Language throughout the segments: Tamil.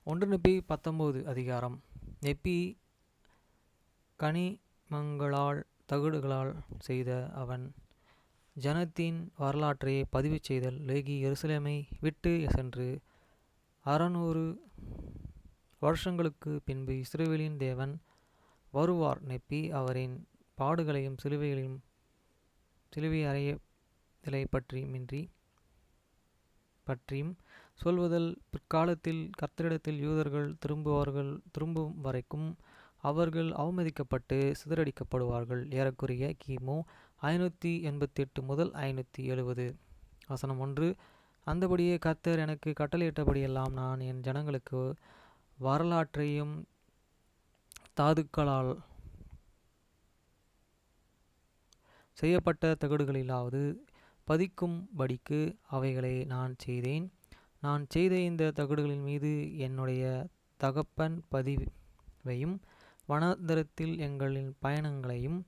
ஒன்று நெப்பி 19 அதிகாரம். நெப்பி கனிமங்களால் தகடுகளால் செய்த அவன் ஜனத்தின் வரலாற்றை பதிவு செய்தல். லேகி எருசலேமை விட்டு சென்று 600 வருஷங்களுக்கு பின்பு இஸ்ரவேலின் தேவன் வருவார். நெப்பி அவரின் பாடுகளையும் சிலுவை அறையலை பற்றியும் சொல்வதல். பிற்காலத்தில் கர்த்தரிடத்தில் யூதர்கள் திரும்பும் வரைக்கும் அவர்கள் அவமதிக்கப்பட்டு சிதறடிக்கப்படுவார்கள். ஏறக்குறைய கிமு 588 முதல் 570. வசனம் 1. அந்தபடியே கர்த்தர் எனக்கு கட்டளையிட்டபடியெல்லாம் நான் என் ஜனங்களுக்கு வரலாற்றையும் தாதுக்களால் செய்யப்பட்ட தகடுகளிலாவது பதிக்கும்படிக்கு அவைகளை நான் செய்தேன். நான் செய்த இந்த தகடுகளின் மீது என்னுடைய தகப்பன் பதிவையும் வனாந்தரத்தில் எங்களின் பயணங்களையும்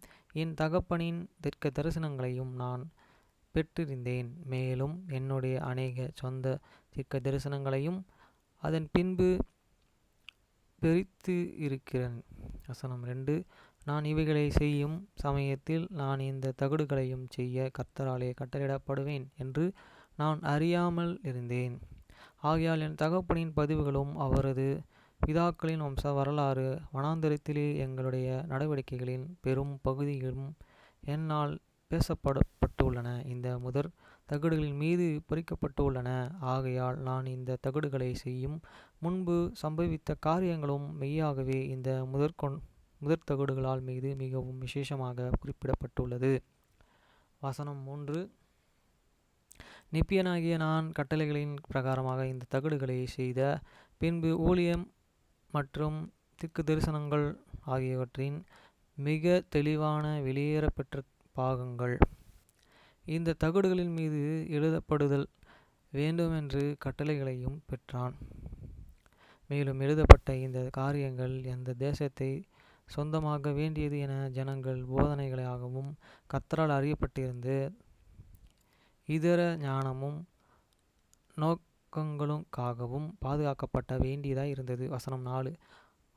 என் தகப்பனின் தீர்க்க தரிசனங்களையும் நான் பெற்றிருந்தேன். மேலும் என்னுடைய அநேக சொந்த தீர்க்க தரிசனங்களையும் அதன் பின்பு பிரித்து இருக்கிறேன். வசனம் 2. நான் இவைகளை செய்யும் சமயத்தில் நான் இந்த தகடுகளையும் செய்ய கர்த்தராலே கட்டளையிடப்படுவேன் என்று நான் அறியாமல் இருந்தேன். ஆகையால் என் தகப்பனின் பதிவுகளும் அவரது பிதாக்களின் வம்ச வரலாறு வனாந்தரத்திலே எங்களுடைய நடவடிக்கைகளின் பெரும் பகுதிகளும் என்னால் பேசப்பட்டுள்ளன. இந்த முதற் தகடுகளின் மீது பொறிக்கப்பட்டுள்ளன. ஆகையால் நான் இந்த தகடுகளை செய்யும் முன்பு சம்பவித்த காரியங்களும் மெய்யாகவே இந்த முதற் தகடுகளால் மீது மிகவும் விசேஷமாக குறிப்பிடப்பட்டுள்ளது. வசனம் 3. நெப்பியனாகிய நான் கட்டளைகளின் பிரகாரமாக இந்த தகடுகளை செய்த பின்பு ஊழியம் மற்றும் தீர்க்க தரிசனங்கள் ஆகியவற்றின் மிக தெளிவான வெளியேறப்பெற்ற பாகங்கள் இந்த தகடுகளின் மீது எழுதப்படுதல் வேண்டுமென்று கட்டளைகளையும் பெற்றான். மேலும் எழுதப்பட்ட இந்த காரியங்கள் எந்த தேசத்தை சொந்தமாக வேண்டியது என ஜனங்கள் போதனைகளாகவும் கர்த்தரால் அறியப்பட்டிருந்து இதர ஞானமும் நோக்கங்களுக்காகவும் பாதுகாக்கப்பட்ட வேண்டியதாய் இருந்தது. வசனம் 4.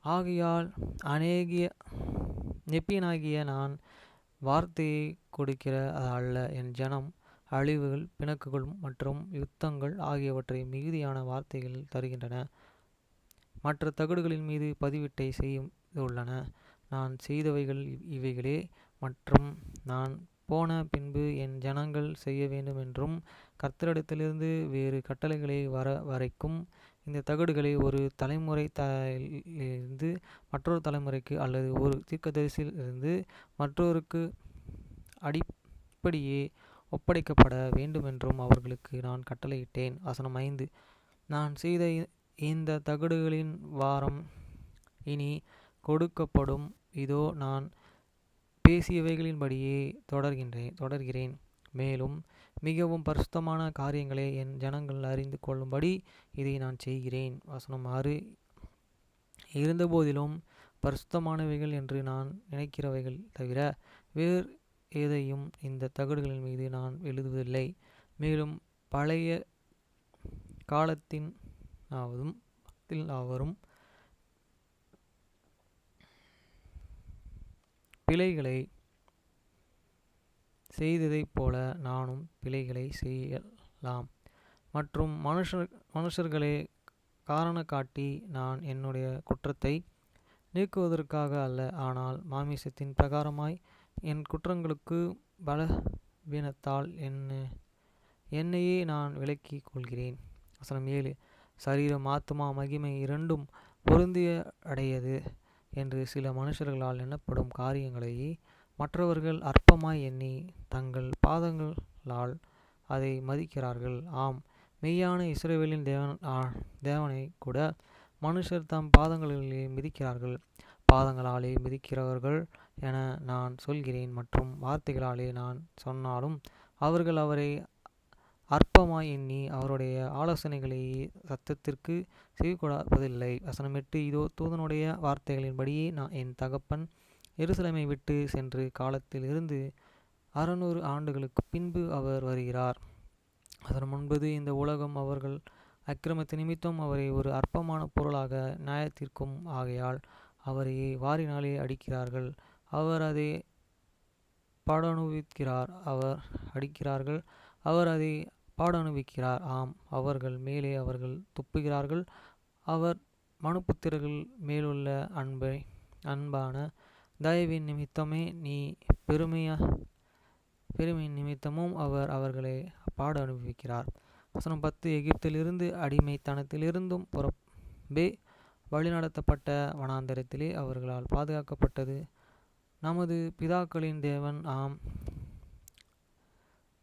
ஆகையால் நெப்பியனாகிய நான் வார்த்தையை கொடுக்கிற அல்ல, என் ஜனம் அழிவுகள் பிணக்குகள் மற்றும் யுத்தங்கள் ஆகியவற்றை மிகுதியான வார்த்தைகள் தருகின்றன. மற்ற தகடுகளின் மீது பதிவிட்டை செய்துள்ளன. நான் செய்தவைகள் இவைகளே. மற்றும் நான் போன பின்பு என் ஜனங்கள் செய்ய வேண்டுமென்றும் கர்த்தரிடத்திலிருந்து வேறு கட்டளைகளை வரைக்கும் இந்த தகடுகளை ஒரு தலைமுறையிலிருந்து மற்றொரு தலைமுறைக்கு அல்லது ஒரு தீர்க்கதரிசியிலிருந்து மற்றொருக்கு அப்படியே ஒப்படைக்கப்பட வேண்டுமென்றும் அவர்களுக்கு நான் கட்டளையிட்டேன். வசனம் 5. நான் செய்த இந்த தகடுகளின் வாரம் இனி கொடுக்கப்படும். இதோ நான் பேசியவைகளின்படியே தொடர்கிறேன். மேலும் மிகவும் பரிசுத்தமான காரியங்களை என் ஜனங்கள் அறிந்து கொள்ளும்படி இதை நான் செய்கிறேன். வசனம் 6. இருந்தபோதிலும் பரிசுத்தமானவைகள் என்று நான் நினைக்கிறவைகள் தவிர வேறு எதையும் இந்த தகடுகளின் மீது நான் எழுதுவதில்லை. மேலும் பழைய காலத்தினாவரும் பிழைகளை செய்ததைப் போல நானும் பிழைகளை செய்யலாம் மற்றும் மனுஷர்களை காரண காட்டி நான் என்னுடைய குற்றத்தை நீக்குவதற்காக அல்ல, ஆனால் மாமிசத்தின் பிரகாரமாய் என் குற்றங்களுக்கு பலவீனத்தால் என்னையே நான் விலக்கிக் கொள்கிறேன். வசனம் 7. சரீரம் ஆத்துமா மகிமை இரண்டும் பொருந்தியடையது என்று சில மனுஷர்களால் எண்ணப்படும் காரியங்களை மற்றவர்கள் அற்பமாய் எண்ணி தங்கள் பாதங்களால் அதை மதிக்கிறார்கள். ஆம், மெய்யான இஸ்ரவேலின் தேவனை கூட மனுஷர் தம் பாதங்களிலே மிதிக்கிறார்கள். பாதங்களாலே மிதிக்கிறவர்கள் என நான் சொல்கிறேன் மற்றும் வார்த்தைகளாலே நான் சொன்னாலும் அவர்கள் அவரை அற்பமாய் எண்ணி அவருடைய ஆலோசனைகளை சத்தத்திற்கு செவிகொடாததில்லை. வசனம் 8. இதோ தூதனுடைய வார்த்தைகளின்படியே என் தகப்பன் எருசலேமை விட்டு சென்று காலத்தில் இருந்து 600 ஆண்டுகளுக்கு பின்பு அவர் வருகிறார். அதன் 9. இந்த உலகம் அவர்கள் அக்கிரமத்து நிமித்தம் அவரை ஒரு அற்பமான பொருளாக நியாயத்தீர்க்கும் ஆகையால் அவரையே வாரினாலே அடிக்கிறார்கள். அவர் அதை பாடனுவிக்கிறார். அவர் அடிக்கிறார்கள். அவர் அதை பாடனுவிக்கிறார். ஆம், அவர்கள் மேலே அவர்கள் துப்புகிறார்கள். அவர் மனுப்புத்திரர்கள் மேலுள்ள அன்பான தயவின் நிமித்தமே நீ பெருமையின் நிமித்தமும் அவர் அவர்களை பாட அனுபவிக்கிறார். வசனம் 10. எகிப்திலிருந்து அடிமைத்தனத்திலிருந்தும் புறம்பே வழிநடத்தப்பட்ட வனாந்தரத்திலே அவர்களால் பாதுகாக்கப்பட்டது நமது பிதாக்களின் தேவன். ஆம்,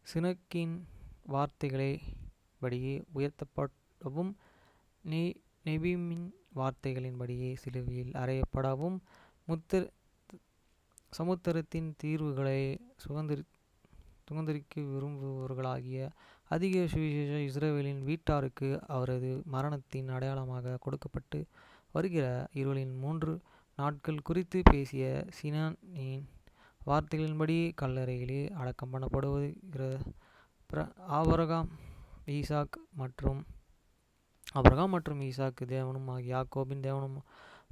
சினக்கின் வார்த்தைகளை படியே உயர்த்தப்படவும் நெபிமின் வார்த்தைகளின்படியே சிலுவையில் அறையப்படவும் சமுத்திரத்தின் தீர்வுகளை சுதந்திரிக்க விரும்புபவர்களாகிய அதிக சுவிசேஷ இஸ்ரவேலின் வீட்டாருக்கு அவரது மரணத்தின் அடையாளமாக கொடுக்கப்பட்டு வருகிற இருளின் 3 நாட்கள் குறித்து பேசிய சினானின் வார்த்தைகளின்படி கல்லறையிலே அடக்கம் பண்ணப்படுகிற ஆபிரகாம் மற்றும் ஈசாக்கு தேவனும் ஆகிய யாக்கோபின் தேவனும்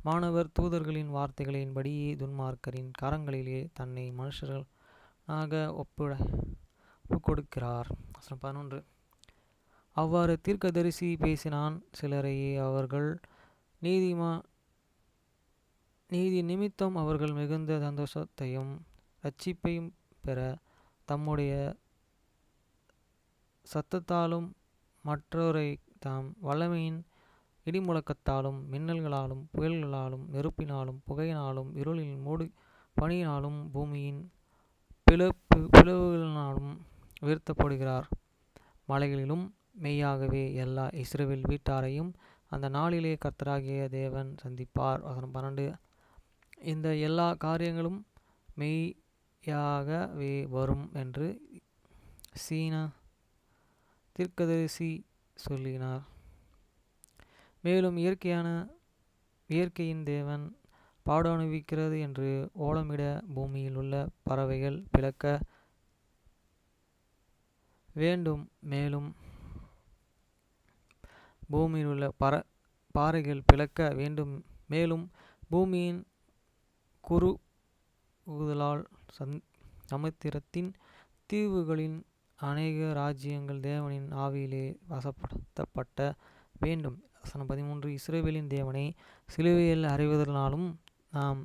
மாணவர் தூதர்களின் வார்த்தைகளின்படியே துன்மார்க்கரின் கரங்களிலே தன்னை மனுஷர்களாக ஒப்புக்கொடுக்கிறார். 11. அவ்வாறு தீர்க்கதரிசி பேசினான். சிலரையே அவர்கள் நீதி நிமித்தம் அவர்கள் மிகுந்த சந்தோஷத்தையும் இரட்சிப்பையும் பெற தம்முடைய சத்தத்தாலும் மற்றோரை தாம் வல்லமையின் இடிமுழக்கத்தாலும் மின்னல்களாலும் புயல்களாலும் நெருப்பினாலும் புகையினாலும் இருளின் மூடு பனியினாலும் பூமியின் பிளவுகளினாலும் உயர்த்தப்படுகிறார். மலைகளிலும் மெய்யாகவே எல்லா இஸ்ரவேல் வீட்டாரையும் அந்த நாளிலே கர்த்தராகிய தேவன் சந்திப்பார். வசனம் 12. இந்த எல்லா காரியங்களும் மெய்யாகவே வரும் என்று சீனா தீர்க்கதரிசி சொல்லினார். மேலும் இயற்கையின் தேவன் பாட அனுபவிக்கிறது என்று ஓலமிட பூமியில் உள்ள பறவைகள் பிளக்க வேண்டும். மேலும் பூமியில் உள்ள பாறைகள் பிளக்க வேண்டும். மேலும் பூமியின் குறுகுதலால் சமுத்திரத்தின் தீவுகளின் அநேக ராஜ்யங்கள் தேவனின் ஆவியிலே வசப்படுத்தப்பட்ட வேண்டும். வசனம் 13. இஸ்ரவேலின் தேவனை சிலுவையில் அறைவதனாலும் நாம்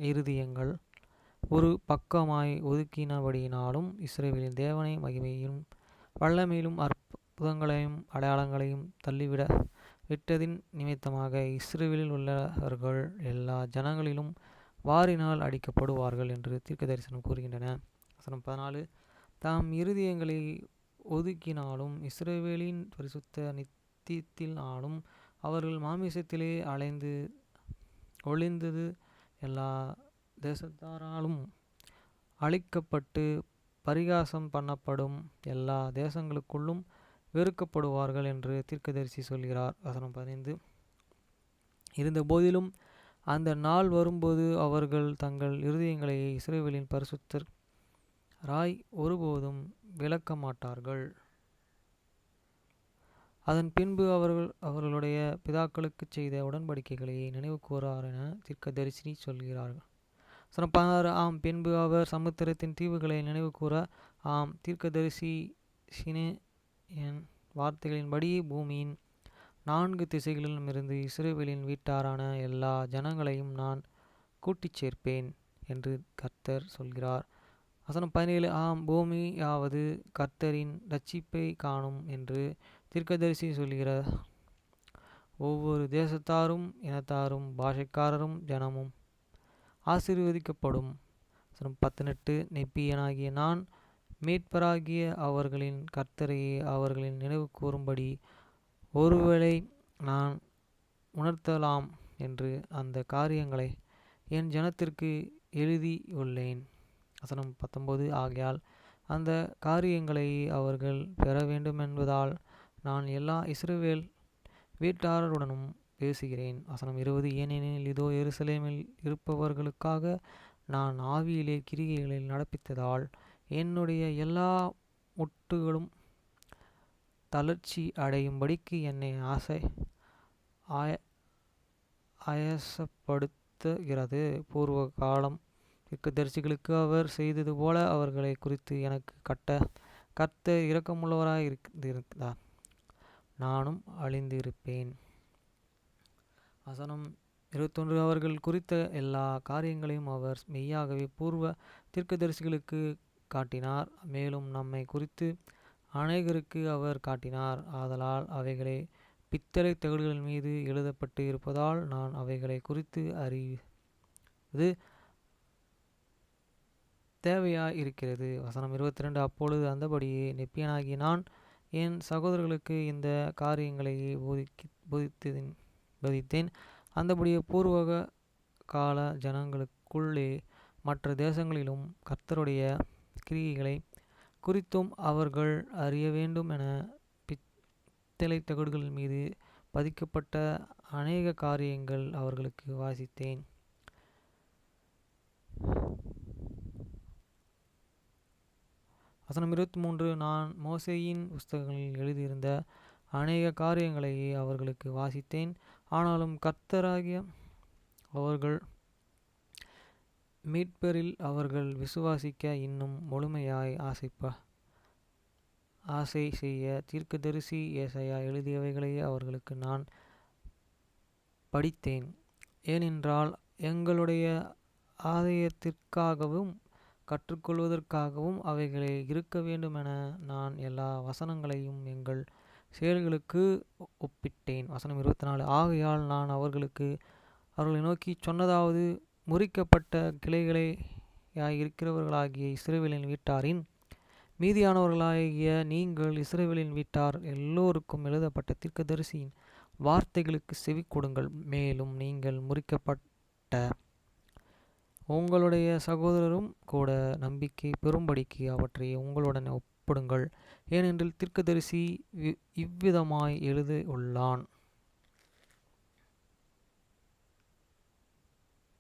இருதயங்கள் ஒரு பக்கமாய் ஒதுக்கினபடியினாலும் இஸ்ரவேலின் தேவனை மகிமையிலும் வல்லமையிலும் அற்புதங்களையும் அடையாளங்களையும் தள்ளிவிட விட்டதின் நிமித்தமாக இஸ்ரவேலில் உள்ளவர்கள் எல்லா ஜனங்களிலும் வாரினால் அடிக்கப்படுவார்கள் என்று தீர்க்க தரிசனம் கூறுகின்றன. வசனம் 14. தாம் இருதயங்களை ஒதுக்கினாலும் இஸ்ரவேலின் பரிசுத்த நித்தியத்தினாலும் அவர்கள் மாமிசத்திலே ஒளிந்தது எல்லா தேசத்தாராலும் அழிக்கப்பட்டு பரிகாசம் பண்ணப்படும் எல்லா தேசங்களுக்குள்ளும் வெறுக்கப்படுவார்கள் என்று தீர்க்கதரிசி சொல்கிறார். வசனம் 15. இருந்த போதிலும் அந்த நாள் வரும்போது அவர்கள் தங்கள் இருதயங்களை இஸ்ரவேலின் பரிசுத்தராய் ஒருபோதும் விலக்க மாட்டார்கள். அதன் பின்பு அவர்களுடைய பிதாக்களுக்கு செய்த உடன்படிக்கைகளை நினைவு கூறார் என தீர்க்கதரிசி சொல்கிறார்கள். வசனம் 16. ஆம், பின்பு அவர் சமுத்திரத்தின் தீவுகளை நினைவு கூற ஆம், தீர்க்கதரிசி சினேயன் வார்த்தைகளின்படி பூமியின் 4 திசைகளிலும் இருந்து இஸ்ரவேலின் வீட்டாரான எல்லா ஜனங்களையும் நான் கூட்டிச் சேர்ப்பேன் என்று கர்த்தர் சொல்கிறார். வசனம் 17. ஆம், பூமியாவது கர்த்தரின் இரட்சிப்பை காணும் என்று தீர்க்கதரிசி சொல்கிறார். ஒவ்வொரு தேசத்தாரும் இனத்தாரும் பாஷைக்காரரும் ஜனமும் ஆசீர்வதிக்கப்படும். வசனம் 18. நெப்பியனாகிய நான் மீட்பராகிய அவர்களின் கர்த்தரையே அவர்களின் நினைவு கூறும்படி ஒருவேளை நான் உணர்த்தலாம் என்று அந்த காரியங்களை என் ஜனத்திற்கு எழுதியுள்ளேன். வசனம் 19. ஆகையால் அந்த காரியங்களை அவர்கள் பெற வேண்டுமென்பதால் நான் எல்லா இஸ்ரவேல் வீட்டாருடனும் பேசுகிறேன். வசனம் 20. ஏனெனில் இதோ எருசலேமில் இருப்பவர்களுக்காக நான் ஆவியிலே கிரியைகளில் நடப்பித்ததால் என்னுடைய எல்லா முட்டுகளும் தளர்ச்சி அடையும்படிக்கு என்னை ஆய ஆயசப்படுத்துகிறது. பூர்வ காலம் தீர்க்கதரிசிகளுக்கு அவர் செய்தது போல அவர்களை குறித்து எனக்கு கர்த்தர் இரக்கமுள்ளவராய் இருந்தார், நானும் அழிந்திருப்பேன். வசனம் 21. அவர்கள் குறித்த எல்லா காரியங்களையும் அவர் மெய்யாகவே பூர்வ தீர்க்கதரிசிகளுக்கு காட்டினார், மேலும் நம்மை குறித்து அநேகருக்கு அவர் காட்டினார். ஆதலால் அவைகளை பித்தளை தகடுகள் மீது எழுதப்பட்டு இருப்பதால் நான் அவைகளை குறித்து அறிவது தேவையாய் இருக்கிறது. வசனம் 22. அப்பொழுது அந்தபடியே நெப்பியனாகி நான் என் சகோதரர்களுக்கு இந்த காரியங்களை போதித்தேன். அந்தபடியே பூர்வ கால ஜனங்களுக்குள்ளே மற்ற தேசங்களிலும் கர்த்தருடைய கிரியைகளை குறித்தும் அவர்கள் அறிய வேண்டும் என பித்தளை தகடுகள் மீது பதிக்கப்பட்ட அநேக காரியங்கள் அவர்களுக்கு வாசித்தேன். வசனம் 23. நான் மோசேயின் புஸ்தகங்களில் எழுதியிருந்த அநேக காரியங்களை அவர்களுக்கு வாசித்தேன். ஆனாலும் கர்த்தராகிய அவர்கள் மீட்பரில் அவர்கள் விசுவாசிக்க இன்னும் முழுமையாய் ஆசை செய்ய தீர்க்கதரிசி ஏசாயா எழுதியவைகளை அவர்களுக்கு நான் படித்தேன். ஏனென்றால் எங்களுடைய ஆதாயத்திற்காகவும் கற்றுக்கொள்வதற்காகவும் அவைகளை இருக்க வேண்டுமென நான் எல்லா வசனங்களையும் எங்கள் செயல்களுக்கு ஒப்பிட்டேன். வசனம் 24. ஆகையால் நான் அவர்களை நோக்கி சொன்னதாவது, முறிக்கப்பட்ட கிளைகளாயிருக்கிறவர்களாகிய இஸ்ரவேலின் வீட்டாரின் மீதியானவர்களாகிய நீங்கள் இஸ்ரவேலின் வீட்டார் எல்லோருக்கும் எழுதப்பட்ட தீர்க்கதரிசியின் வார்த்தைகளுக்கு செவி கொடுங்கள். மேலும் நீங்கள் முறிக்கப்பட்ட உங்களுடைய சகோதரரும் கூட நம்பிக்கை பெறும்படிக்கு அவற்றை உங்களுடன் ஒப்பிடுங்கள். ஏனென்றால் தீர்க்கதரிசி இவ்விதமாய் எழுதியுள்ளான்.